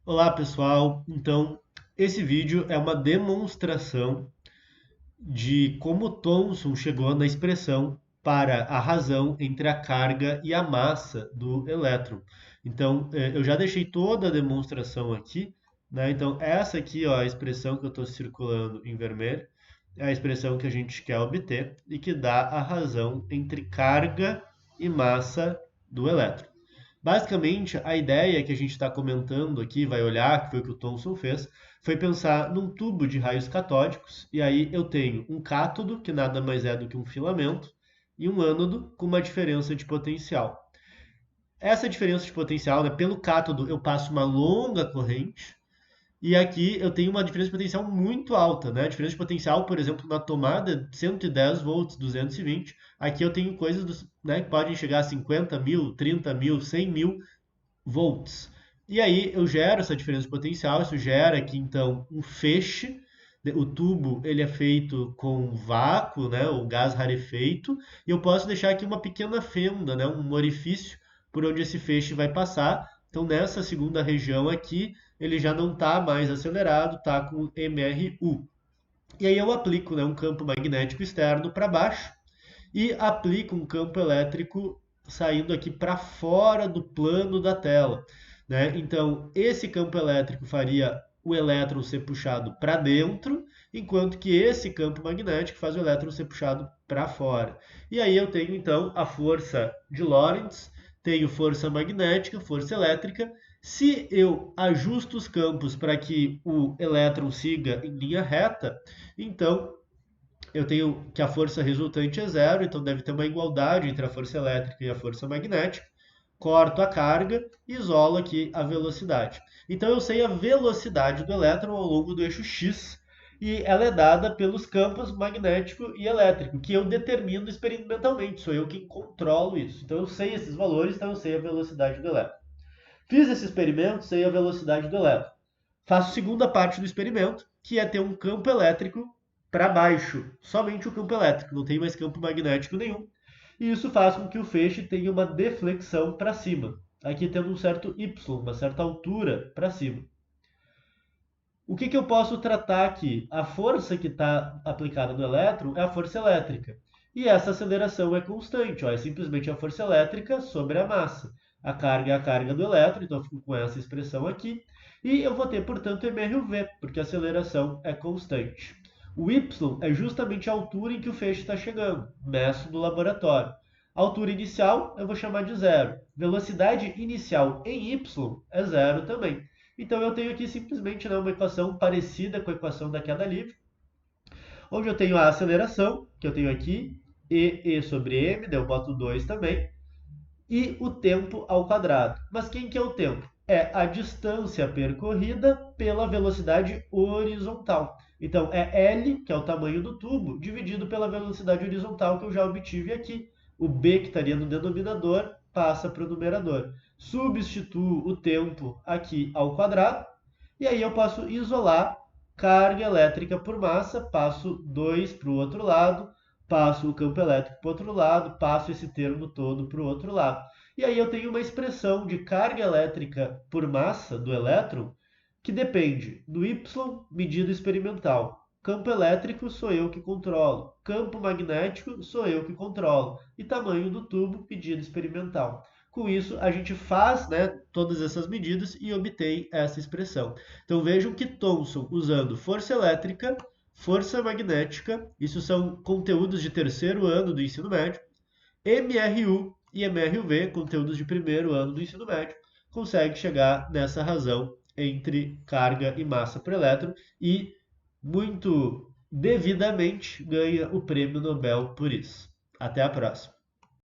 Olá pessoal, então esse vídeo é uma demonstração de como Thomson chegou na expressão para a razão entre a carga e a massa do elétron. Então eu já deixei toda a demonstração aqui, né? Então essa aqui, ó, a expressão que eu estou circulando em vermelho, é a expressão que a gente quer obter e que dá a razão entre carga e massa do elétron. Basicamente, a ideia que a gente está comentando aqui, vai olhar, que foi o que o Thomson fez, foi pensar num tubo de raios catódicos, e aí eu tenho um cátodo, que nada mais é do que um filamento, e um ânodo com uma diferença de potencial. Essa diferença de potencial, né, pelo cátodo eu passo uma longa corrente, e aqui eu tenho uma diferença de potencial muito alta, né? A diferença de potencial, por exemplo, na tomada, 110 volts, 220. Aqui eu tenho coisas né, que podem chegar a 50 mil, 30 mil, 100 mil volts. E aí eu gero essa diferença de potencial, isso gera aqui então um feixe. O tubo ele é feito com vácuo, né, o gás rarefeito, e eu posso deixar aqui uma pequena fenda, né, um orifício por onde esse feixe vai passar. Então nessa segunda região aqui, ele já não está mais acelerado, está com MRU. E aí eu aplico, né, um campo magnético externo para baixo e aplico um campo elétrico saindo aqui para fora do plano da tela, né? Então, esse campo elétrico faria o elétron ser puxado para dentro, enquanto que esse campo magnético faz o elétron ser puxado para fora. E aí eu tenho então a força de Lorentz, tenho força magnética, força elétrica. Se eu ajusto os campos para que o elétron siga em linha reta, então eu tenho que a força resultante é zero, então deve ter uma igualdade entre a força elétrica e a força magnética. Corto a carga e isolo aqui a velocidade. Então eu sei a velocidade do elétron ao longo do eixo x e ela é dada pelos campos magnético e elétrico, que eu determino experimentalmente, sou eu quem controlo isso. Então eu sei esses valores, então eu sei a velocidade do elétron. Fiz esse experimento, sei a velocidade do elétron. Faço a segunda parte do experimento, que é ter um campo elétrico para baixo, somente o campo elétrico, não tem mais campo magnético nenhum. E isso faz com que o feixe tenha uma deflexão para cima, aqui tendo um certo y, uma certa altura para cima. O que eu posso tratar aqui? A força que está aplicada no elétron é a força elétrica. E essa aceleração é constante, ó, é simplesmente a força elétrica sobre a massa. A carga é a carga do elétron, então eu fico com essa expressão aqui. E eu vou ter, portanto, mRV, porque a aceleração é constante. O y é justamente a altura em que o feixe está chegando, meço no laboratório. A altura inicial eu vou chamar de zero. Velocidade inicial em y é zero também. Então eu tenho aqui simplesmente, né, uma equação parecida com a equação da queda livre, onde eu tenho a aceleração, que eu tenho aqui, e sobre m, daí eu boto 2 também, e o tempo ao quadrado. Mas quem que é o tempo? É a distância percorrida pela velocidade horizontal. Então é L, que é o tamanho do tubo, dividido pela velocidade horizontal que eu já obtive aqui. O B, que estaria no denominador, passa para o numerador. Substituo o tempo aqui ao quadrado, e aí eu posso isolar carga elétrica por massa, passo 2 para o outro lado, passo o campo elétrico para o outro lado, passo esse termo todo para o outro lado. E aí eu tenho uma expressão de carga elétrica por massa do elétron que depende do y medido experimental. Campo elétrico sou eu que controlo, campo magnético sou eu que controlo, e tamanho do tubo medido experimental. Com isso, a gente faz, né, todas essas medidas e obtém essa expressão. Então vejam que Thomson, usando força elétrica, força magnética, isso são conteúdos de terceiro ano do ensino médio, MRU e MRV, conteúdos de primeiro ano do ensino médio, consegue chegar nessa razão entre carga e massa por elétron e, muito devidamente, ganha o prêmio Nobel por isso. Até a próxima.